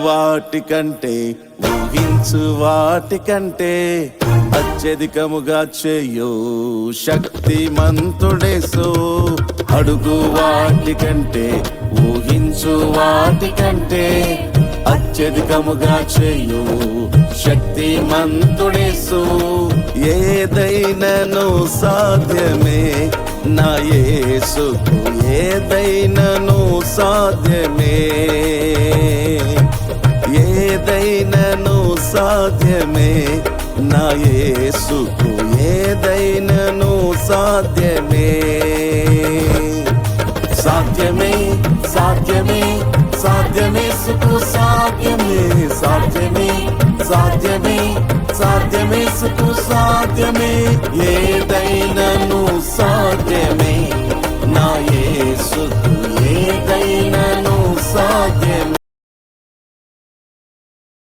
వాటికంటే ఊహించు వాటికంటే అత్యధికముగా చేయు శక్తిమంతుడేసు. అడుగు వాటికంటే ఊహించు వాటికంటే అత్యధికముగా చేయు శక్తిమంతుడేసు. ఏదైనను సాధ్యమే నా యేసుకు, ఏదైనను సాధ్యమే, ఏదైనను సాధ్యమే నా యేసుకు, ఏదైనను సాధ్యమే. సాధ్యమే సాధ్యమే సాధ్యమే సుకు సాధ్యమే, సాధ్యమే సాధ్యమే సాధ్యమే సుకు సాధ్యమే. ఏదైనను సాధ్యమే నా యేసుకు,